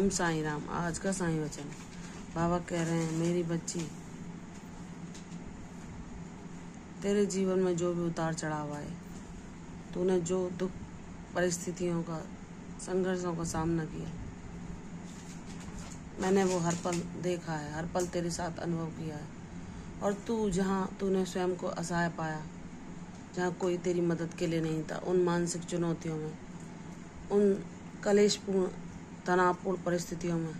ओम साईं राम। आज का साईं वचन बाबा कह रहे हैं, मेरी बच्ची, तेरे जीवन में जो भी उतार चढ़ाव आए, तूने जो दुख परिस्थितियों का, संघर्षों का सामना किया, मैंने वो हर पल देखा है, हर पल तेरे साथ अनुभव किया है। और तू जहाँ तूने स्वयं को असहाय पाया, जहाँ कोई तेरी मदद के लिए नहीं था, उन मानसिक चुनौतियों में, उन कलेशपूर्ण तनावपूर्ण परिस्थितियों में,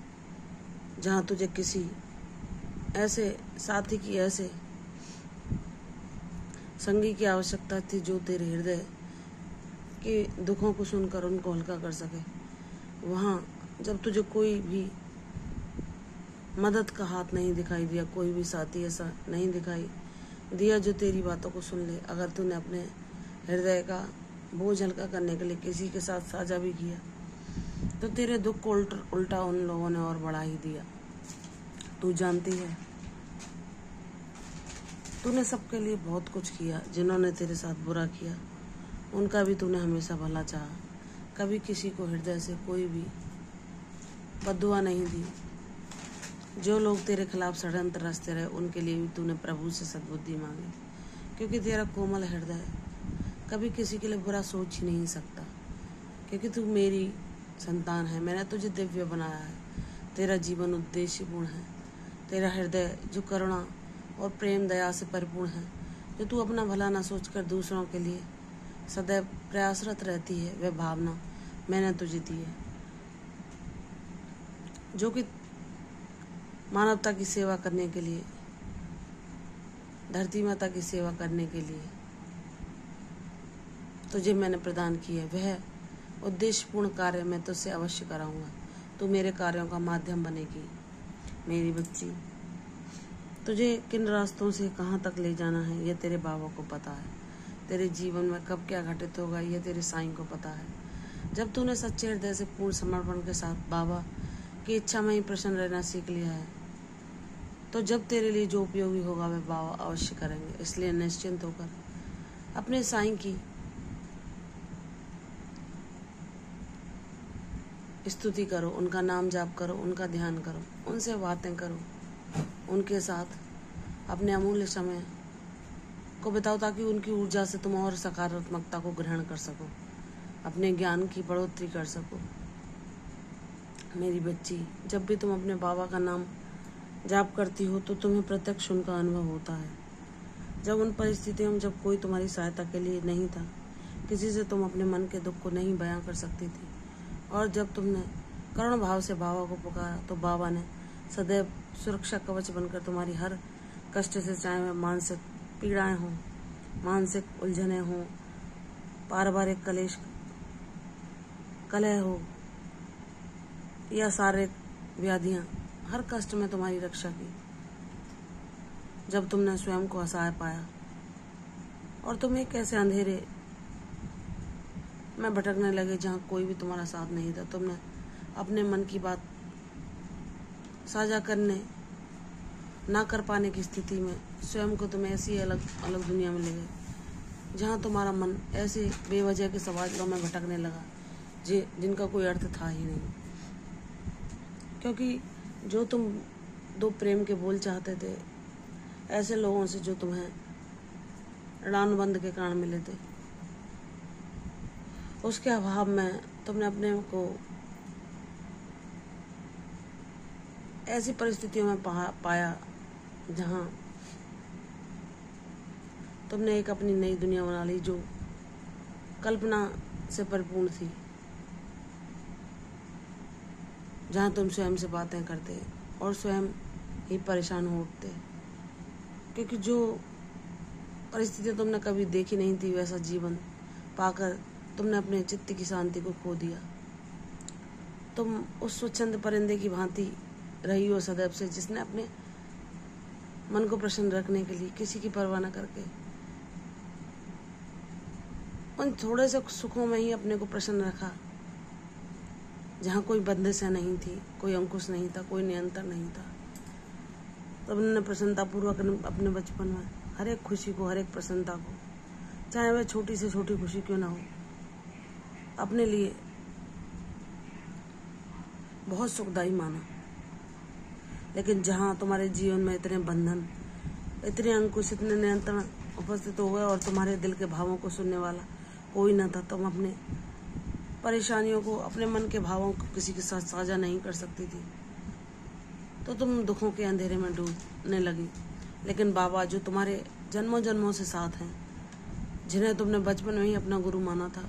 जहाँ तुझे किसी ऐसे साथी की, ऐसे संगी की आवश्यकता थी जो तेरे हृदय के दुखों को सुनकर उनको हल्का कर सके, वहाँ जब तुझे कोई भी मदद का हाथ नहीं दिखाई दिया, कोई भी साथी ऐसा नहीं दिखाई दिया जो तेरी बातों को सुन ले, अगर तूने अपने हृदय का बोझ हल्का करने के लिए किसी के साथ साझा भी किया, तो तेरे दुख को उल्टा उन लोगों ने और बढ़ा ही दिया। तू जानती है, तूने सबके लिए बहुत कुछ किया, जिन्होंने तेरे साथ बुरा किया उनका भी तूने हमेशा भला चाहा, कभी किसी को हृदय से कोई भी बद्दुआ नहीं दी। जो लोग तेरे खिलाफ षड्यंत्र रचते रहे, उनके लिए भी तूने प्रभु से सद्बुद्धि मांगी, क्योंकि तेरा कोमल हृदय कभी किसी के लिए बुरा सोच ही नहीं सकता, क्योंकि तू मेरी संतान है। मैंने तुझे दिव्य बनाया है, तेरा जीवन उद्देश्यपूर्ण है, तेरा हृदय जो करुणा और प्रेम दया से परिपूर्ण है, जो तू अपना भला न सोचकर दूसरों के लिए सदैव प्रयासरत रहती है, वह भावना मैंने तुझे दी है, जो कि मानवता की सेवा करने के लिए, धरती माता की सेवा करने के लिए तुझे मैंने प्रदान की है। वह उद्देश्यपूर्ण कार्य मैं तुझसे अवश्य कराऊंगा। तू मेरे कार्यों का माध्यम बनेगी। मेरी बच्ची, तुझे किन रास्तों से कहाँ तक ले जाना है, यह तेरे बाबा को पता है। तेरे जीवन में कब क्या घटित होगा, यह तेरे साईं को पता है। जब तूने सच्चे हृदय से पूर्ण समर्पण के साथ बाबा की इच्छा में ही प्रसन्न रहना सीख लिया है, तो जब तेरे लिए जो उपयोगी होगा वह बाबा अवश्य करेंगे। इसलिए निश्चिंत होकर अपने साईं की स्तुति करो, उनका नाम जाप करो, उनका ध्यान करो, उनसे बातें करो, उनके साथ अपने अमूल्य समय को बिताओ, ताकि उनकी ऊर्जा से तुम और सकारात्मकता को ग्रहण कर सको, अपने ज्ञान की बढ़ोतरी कर सको। मेरी बच्ची, जब भी तुम अपने बाबा का नाम जाप करती हो तो तुम्हें प्रत्यक्ष उनका अनुभव होता है। जब उन परिस्थितियों में जब कोई तुम्हारी सहायता के लिए नहीं था, किसी से तुम अपने मन के दुख को नहीं बयां कर सकती थी, और जब तुमने करुण भाव से बाबा को पुकारा, तो बाबा ने सदैव सुरक्षा कवच बनकर तुम्हारी हर कष्ट से, चाहे वह मानसिक पीड़ाएं हों, मानसिक उलझने हों, पारिवारिक कलेश कलह हो या शारीरिक व्याधियां, हर कष्ट में तुम्हारी रक्षा की। जब तुमने स्वयं को असहाय पाया और तुम एक ऐसे अंधेरे में भटकने लगे जहाँ कोई भी तुम्हारा साथ नहीं था, तुमने अपने मन की बात साझा करने ना कर पाने की स्थिति में स्वयं को तुम ऐसी अलग अलग दुनिया में ले गए, जहाँ तुम्हारा मन ऐसे बेवजह के सवालों में भटकने लगा जिनका कोई अर्थ था ही नहीं। क्योंकि जो तुम दो प्रेम के बोल चाहते थे, ऐसे लोगों से जो तुम्हें ऋणानुबंध के कारण मिले थे, उसके अभाव में तुमने अपने को ऐसी परिस्थितियों में पाया जहां तुमने एक अपनी नई दुनिया बना ली, जो कल्पना से परिपूर्ण थी, जहां तुम स्वयं से बातें करते और स्वयं ही परेशान हो उठते, क्योंकि जो परिस्थितियां तुमने कभी देखी नहीं थी, वैसा जीवन पाकर तुमने अपने चित्त की शांति को खो दिया। तुम उस स्वच्छंद परिंदे की भांति रही हो सदैव से, जिसने अपने मन को प्रसन्न रखने के लिए किसी की परवाह न करके उन थोड़े से सुखों में ही अपने को प्रसन्न रखा, जहाँ कोई बंदिशें नहीं थी, कोई अंकुश नहीं था, कोई नियंत्रण नहीं था। तब उन्होंने प्रसन्नतापूर्वक अपने बचपन में हर एक खुशी को, हर एक प्रसन्नता को, चाहे वह छोटी से छोटी खुशी क्यों ना हो, अपने लिए बहुत सुखदायी माना, लेकिन जहाँ तुम्हारे जीवन में इतने बंधन, इतने अंकुश, इतने नियंत्रण उपस्थित हो गए और तुम्हारे दिल के भावों को सुनने वाला कोई न था, तुम अपने परेशानियों को, अपने मन के भावों को किसी के साथ साझा नहीं कर सकती थी, तो तुम दुखों के अंधेरे में डूबने लगी। लेकिन बाबा जो तुम्हारे जन्मों जन्मों से साथ हैं, जिन्हें तुमने बचपन में ही अपना गुरु माना था,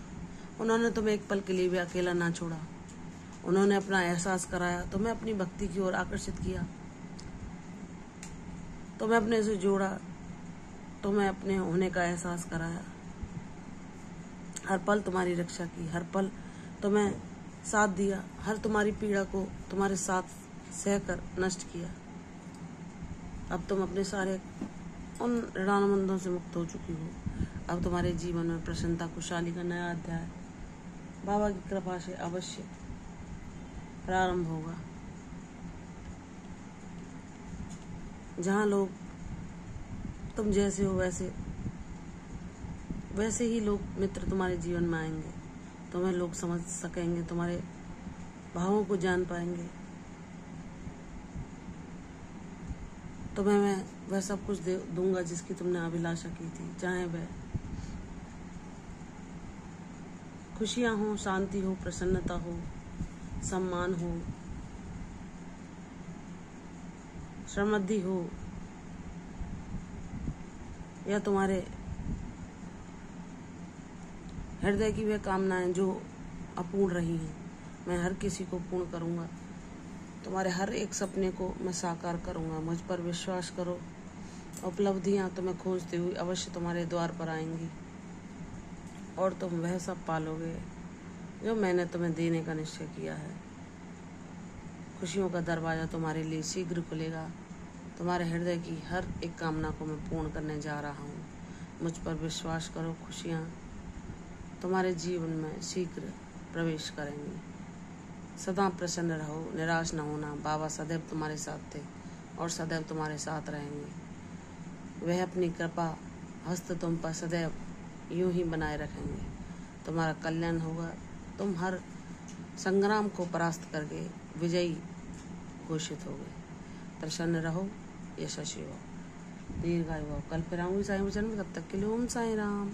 उन्होंने तुम्हें एक पल के लिए भी अकेला ना छोड़ा। उन्होंने अपना एहसास कराया, तुम्हें अपनी भक्ति की ओर आकर्षित किया, तुम्हें अपने से जोड़ा, तुम्हें अपने होने का एहसास कराया, हर पल तुम्हारी रक्षा की, हर पल तुम्हें साथ दिया, हर तुम्हारी पीड़ा को तुम्हारे साथ सहकर नष्ट किया। अब तुम अपने सारे उन ऋणानुबंधों से मुक्त हो चुकी हो। अब तुम्हारे जीवन में प्रसन्नता, खुशहाली का नया अध्याय बाबा की कृपा से अवश्य प्रारंभ होगा। जहाँ लोग तुम जैसे हो वैसे ही लोग मित्र तुम्हारे जीवन में आएंगे। तुम्हें लोग समझ सकेंगे, तुम्हारे भावों को जान पाएंगे। तुम्हें मैं वह सब कुछ दे दूंगा जिसकी तुमने अभिलाषा की थी, चाहे वह खुशियां हो, शांति हो, प्रसन्नता हो, सम्मान हो, समृद्धि हो, या तुम्हारे हृदय की वह कामनाएं जो अपूर्ण रही हैं, मैं हर किसी को पूर्ण करूंगा। तुम्हारे हर एक सपने को मैं साकार करूंगा। मुझ पर विश्वास करो, उपलब्धियां तुम्हें खोजती हुई अवश्य तुम्हारे द्वार पर आएंगी और तुम वह सब पालोगे जो मैंने तुम्हें देने का निश्चय किया है। खुशियों का दरवाजा तुम्हारे लिए शीघ्र खुलेगा। तुम्हारे हृदय की हर एक कामना को मैं पूर्ण करने जा रहा हूँ। मुझ पर विश्वास करो, खुशियाँ तुम्हारे जीवन में शीघ्र प्रवेश करेंगी। सदा प्रसन्न रहो, निराश न होना। बाबा सदैव तुम्हारे साथ थे और सदैव तुम्हारे साथ रहेंगे। वह अपनी कृपा हस्त तुम पर सदैव यूं ही बनाए रखेंगे। तुम्हारा कल्याण होगा। तुम हर संग्राम को परास्त करके विजयी घोषित होगे। प्रसन्न रहो, यशस्वी हो, दीर्घायु हो। कल फिर आऊंगी साईं वचन में, तब तक के लिए ओम साईं राम।